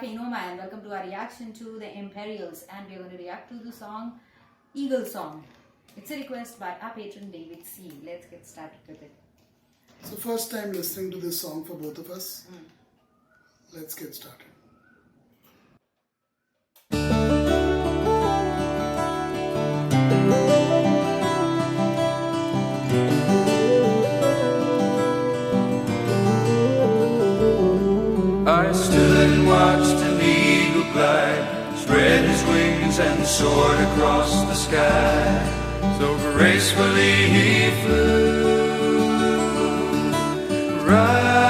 Enoma and welcome to our reaction to the Imperials, and we're going to react to the song Eagle Song. It's a request by our patron David C. Let's get started with it. So first time listening to this song for both of us. Let's get started. I stood and watched an eagle glide, spread his wings and soared across the sky. So gracefully he flew, rising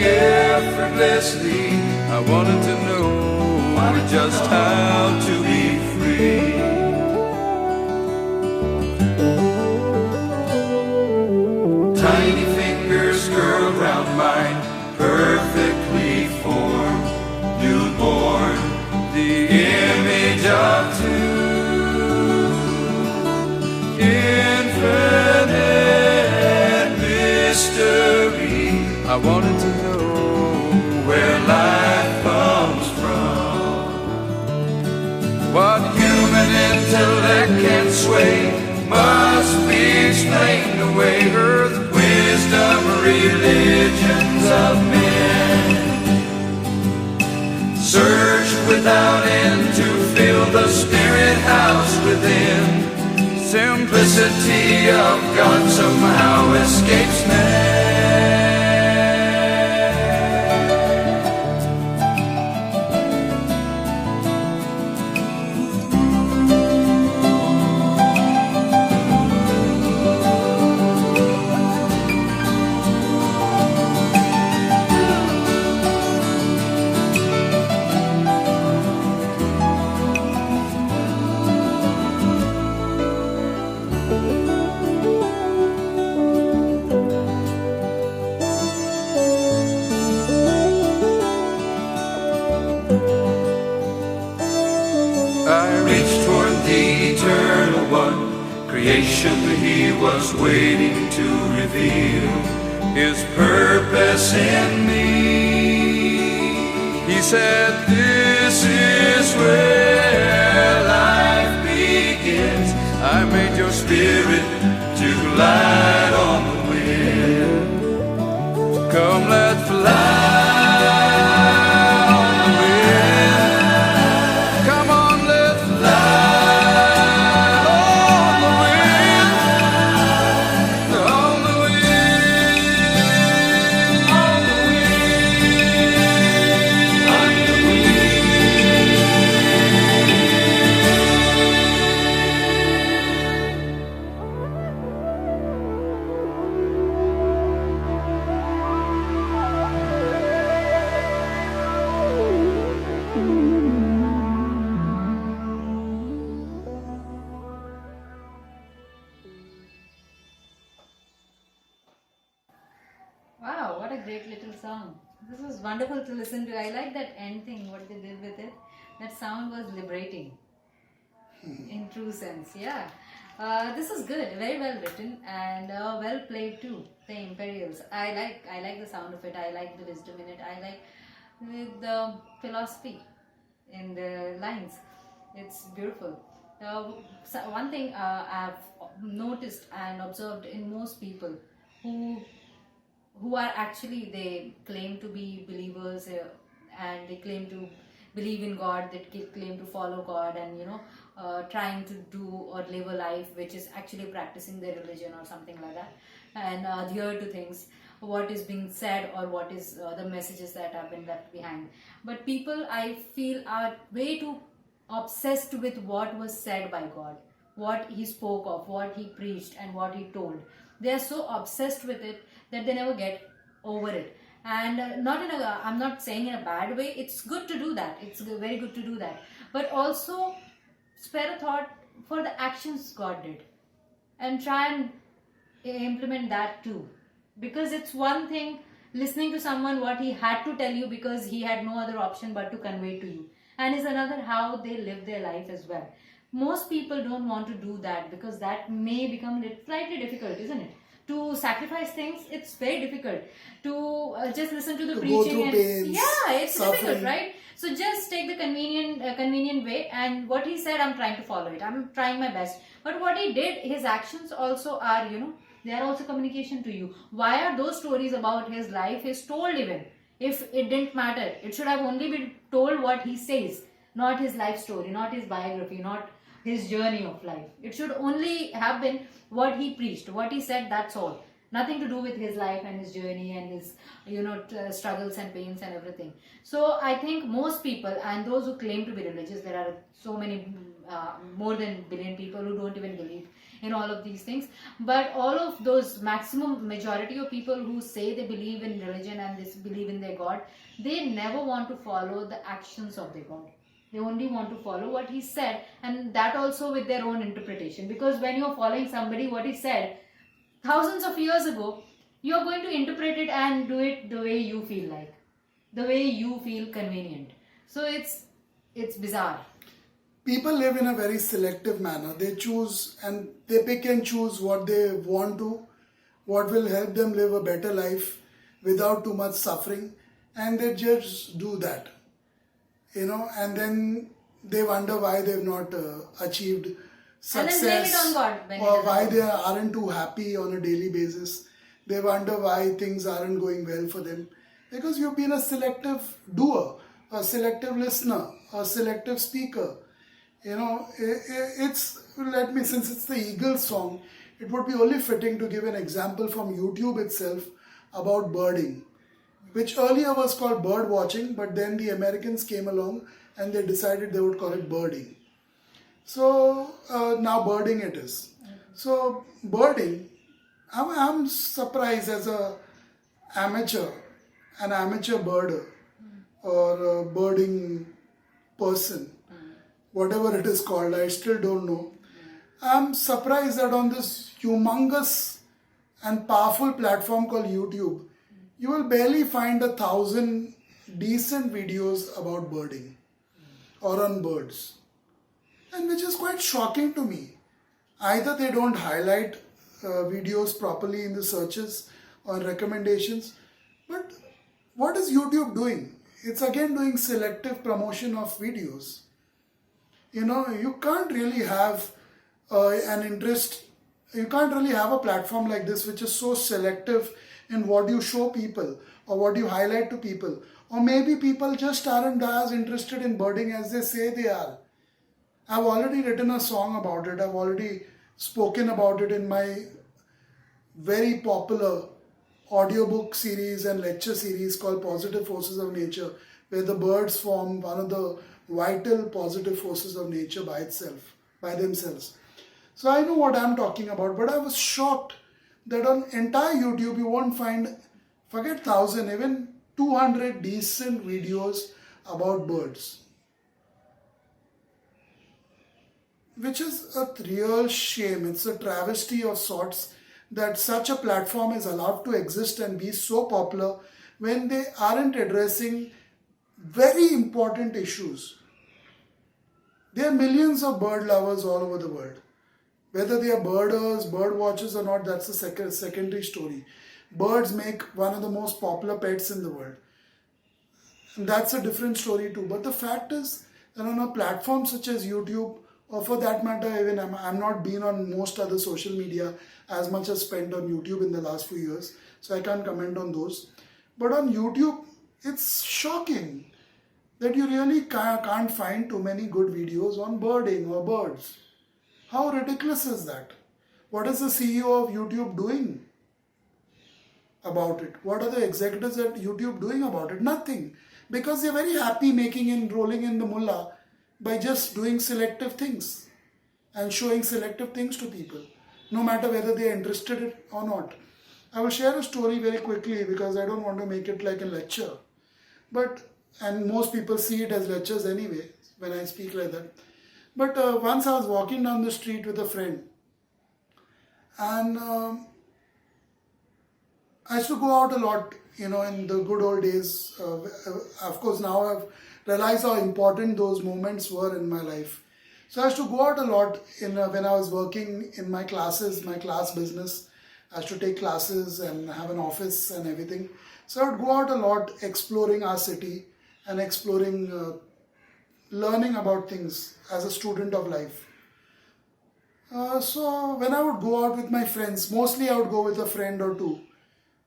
effortlessly. I wanted to know just how to be free. Tiny fingers curled round mine, perfectly formed, newborn, the image of two, infinite mystery. I wanted to know where life comes from, what human intellect can sway must be explained away. Earth, wisdom, religions of men search without end to fill the spirit house within. Simplicity of God somehow escapes man. I reached toward the eternal one, creation he was waiting to reveal his purpose in me. He said, this is where life begins. I made your spirit to glide on the wind. Come, let's fly. Wow, what a great little song. This was wonderful to listen to. I like that end thing, what they did with it. That sound was liberating in true sense. Yeah. This is good, very well written and well played too. The Imperials. I like the sound of it. I like the wisdom in it. I like the philosophy in the lines. It's beautiful. So one thing I've noticed and observed in most people who are actually, they claim to be believers and they claim to believe in God, they claim to follow God and trying to do or live a life which is actually practicing their religion or something like that, and adhere to things, what is being said or what is the messages that have been left behind. But people, I feel, are way too obsessed with what was said by God, what he spoke of, what he preached and what he told. They are so obsessed with it that they never get over it. And I'm not saying in a bad way, it's good to do that, it's very good to do that, but also spare a thought for the actions God did and try and implement that too. Because it's one thing listening to someone what he had to tell you because he had no other option but to convey to you, and is another how they live their life as well. Most people don't want to do that because that may become slightly difficult, isn't it? to sacrifice things. It's very difficult to just listen to the To go preaching through and pains, it's difficult, suffering. right? So just take the convenient way, and what he said, I'm trying to follow it. I'm trying my best. But what he did, his actions also are, they are also communication to you. Why are those stories about his life is told even? If it didn't matter, it should have only been told what he says, not his life story, not his biography, not his journey of life. It should only have been what he preached, what he said, that's all. Nothing to do with his life and his journey and his, struggles and pains and everything. So I think most people, and those who claim to be religious, there are so many, more than billion people who don't even believe in all of these things. But all of those maximum majority of people who say they believe in religion and they believe in their God, they never want to follow the actions of their God. They only want to follow what he said, and that also with their own interpretation. Because when you're following somebody, what he said thousands of years ago, you're going to interpret it and do it the way you feel like, the way you feel convenient. So it's bizarre. People live in a very selective manner. They choose and they pick and choose what they want to, what will help them live a better life without too much suffering, and they just do that. And then they wonder why they've not achieved success, And then blame it on God when it or doesn't why work. they aren't too happy on a daily basis. They wonder why things aren't going well for them, because you've been a selective doer, a selective listener, a selective speaker. Since it's the Eagle Song, it would be only fitting to give an example from YouTube itself about birding, which earlier was called bird watching, but then the Americans came along and they decided they would call it birding. So now birding it is. So birding, I'm surprised as an amateur birder or a birding person, whatever it is called, I still don't know. I'm surprised that on this humongous and powerful platform called YouTube, you will barely find 1,000 decent videos about birding or on birds. And which is quite shocking to me. Either they don't highlight videos properly in the searches or recommendations, but what is YouTube doing? It's again doing selective promotion of videos. You can't really have you can't really have a platform like this which is so selective in what you show people or what you highlight to people. Or maybe people just aren't as interested in birding as they say they are. I've already written a song about it. I've already spoken about it in my very popular audiobook series and lecture series called Positive Forces of Nature, where the birds form one of the vital positive forces of nature by themselves. So I know what I'm talking about, but I was shocked that on entire YouTube you won't find, forget 1,000, even 200 decent videos about birds. Which is a real shame. It's a travesty of sorts that such a platform is allowed to exist and be so popular when they aren't addressing very important issues. There are millions of bird lovers all over the world. Whether they are birders, bird watchers or not, that's a secondary story. Birds make one of the most popular pets in the world. And that's a different story too. But the fact is that on a platform such as YouTube, or for that matter, even I'm not been on most other social media as much as spent on YouTube in the last few years, so I can't comment on those. But on YouTube, it's shocking that you really can't find too many good videos on birding or birds. How ridiculous is that? What is the CEO of YouTube doing about it? What are the executives at YouTube doing about it? Nothing. Because they're very happy rolling in the mullah by just doing selective things and showing selective things to people, no matter whether they are interested in it or not. I will share a story very quickly because I don't want to make it like a lecture. And most people see it as lectures anyway when I speak like that. But once I was walking down the street with a friend, and I used to go out a lot, in the good old days. Of course, now I've realized how important those moments were in my life. So I used to go out a lot when I was working in my classes, my class business, I used to take classes and have an office and everything. So I would go out a lot exploring our city and exploring, learning about things as a student of life. So when I would go out with my friends, mostly I would go with a friend or two,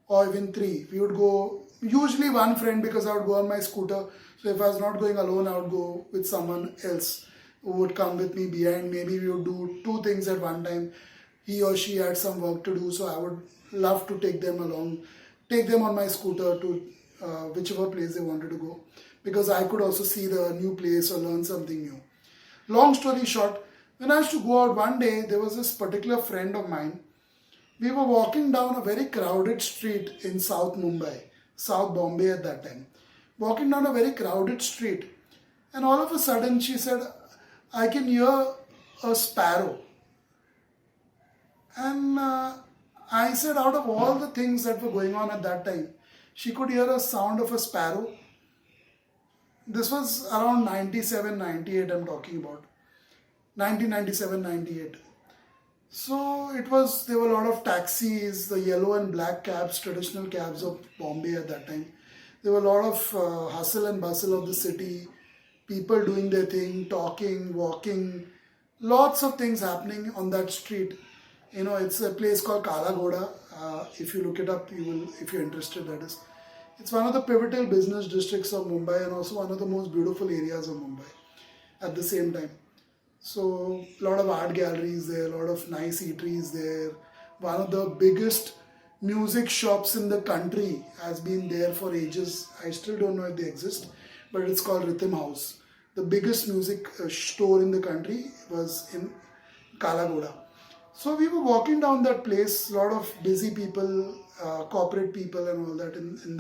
or even three. We would go, usually one friend, because I would go on my scooter. So if I was not going alone, I would go with someone else who would come with me behind. Maybe we would do two things at one time. He or she had some work to do, so I would love to take them along, take them on my scooter to whichever place they wanted to go, because I could also see the new place or learn something new. Long story short, when I used to go out one day, there was this particular friend of mine. We were walking down a very crowded street in South Mumbai, South Bombay at that time. Walking down a very crowded street, and all of a sudden she said, I can hear a sparrow. And I said, out of all the things that were going on at that time, she could hear a sound of a sparrow. This was around 97, 98 I'm talking about. 1997, 98. So there were a lot of taxis, the yellow and black cabs, traditional cabs of Bombay at that time. There were a lot of hustle and bustle of the city, people doing their thing, talking, walking, lots of things happening on that street. You know, it's a place called Kalagoda. If you look it up, you will, if you're interested, that is. It's one of the pivotal business districts of Mumbai and also one of the most beautiful areas of Mumbai at the same time. So, a lot of art galleries there, a lot of nice eateries there. One of the biggest music shops in the country has been there for ages. I still don't know if they exist, but it's called Rhythm House. The biggest music store in the country was in Kalagoda. So we were walking down that place, a lot of busy people, corporate people and all that in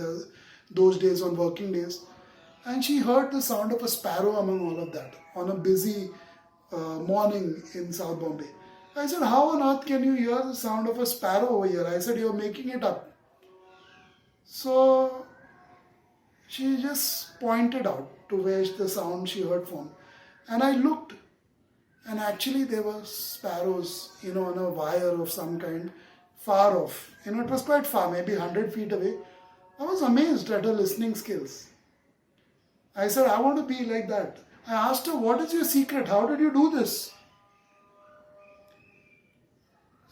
those days, on working days. And she heard the sound of a sparrow among all of that on a busy morning in South Bombay. I said, how on earth can you hear the sound of a sparrow over here? I said, you're making it up. So she just pointed out to where the sound she heard from. And I looked, and actually there were sparrows, you know, on a wire of some kind, far off. You know, it was quite far, maybe 100 feet away. I was amazed at her listening skills. I said, I want to be like that. I asked her, what is your secret? How did you do this?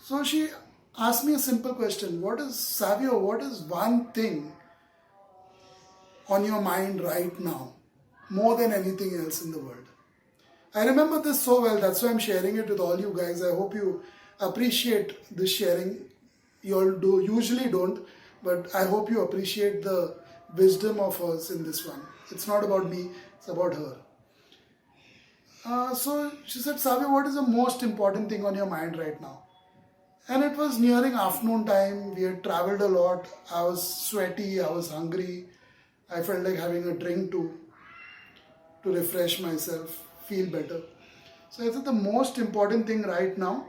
So she asked me a simple question. Savio, what is one thing on your mind right now, more than anything else in the world? I remember this so well, that's why I'm sharing it with all you guys. I hope you appreciate this sharing. You all usually don't, but I hope you appreciate the wisdom of hers in this one. It's not about me, it's about her. So she said, Savio, what is the most important thing on your mind right now? And it was nearing afternoon time. We had traveled a lot. I was sweaty, I was hungry. I felt like having a drink to refresh myself, feel better. So I said the most important thing right now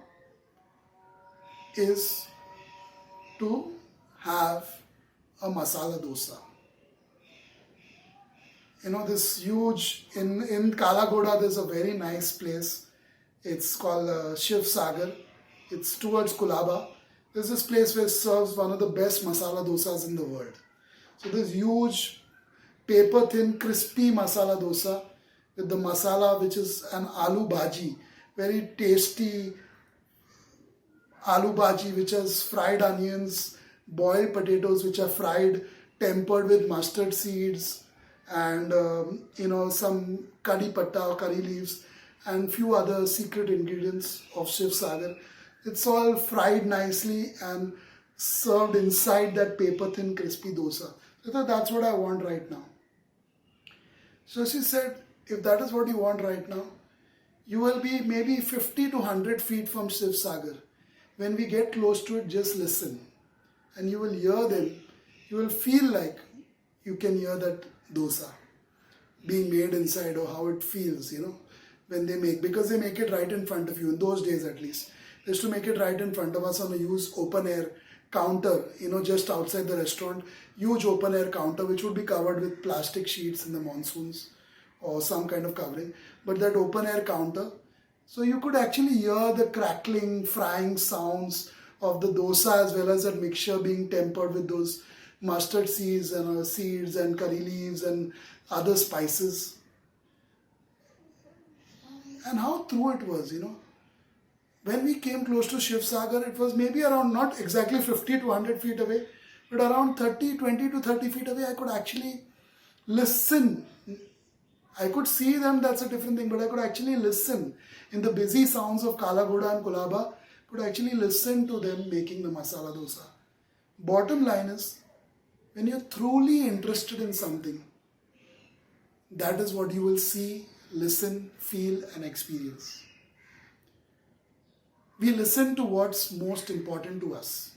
is to have a masala dosa. You know, this huge, in Kalagoda there's a very nice place. It's called Shiv Sagar. It's towards Kulaba. There's this place where it serves one of the best masala dosas in the world. So this huge, paper thin, crispy masala dosa with the masala, which is an aloo bhaji, very tasty aloo bhaji, which has fried onions, boiled potatoes which are fried, tempered with mustard seeds, and some curry patta or curry leaves, and few other secret ingredients of Shiv Sagar. It's all fried nicely and served inside that paper thin crispy dosa. So I thought, that's what I want right now. So she said, if that is what you want right now, you will be maybe 50 to 100 feet from Shiv Sagar. When we get close to it, just listen. And you will hear them. You will feel like you can hear that dosa being made inside, or how it feels, when they make. Because they make it right in front of you, in those days at least. They used to make it right in front of us on a huge open air counter, just outside the restaurant. Huge open air counter which would be covered with plastic sheets in the monsoons or some kind of covering. But that open air counter, so you could actually hear the crackling, frying sounds of the dosa as well as that mixture being tempered with those mustard seeds and curry leaves and other spices. And how true it was, When we came close to Shiv Sagar, it was maybe around not exactly 50 to 100 feet away, but around 20 to 30 feet away, I could actually listen. I could see them, that's a different thing, but I could actually listen in the busy sounds of Kala Ghoda and Kulaba, could actually listen to them making the masala dosa. Bottom line is, when you're truly interested in something, that is what you will see, listen, feel and experience. We listen to what's most important to us.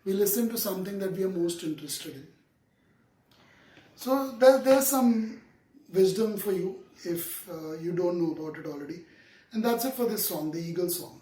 We listen to something that we are most interested in. So there's some wisdom for you if you don't know about it already. And that's it for this song, the Eagle Song.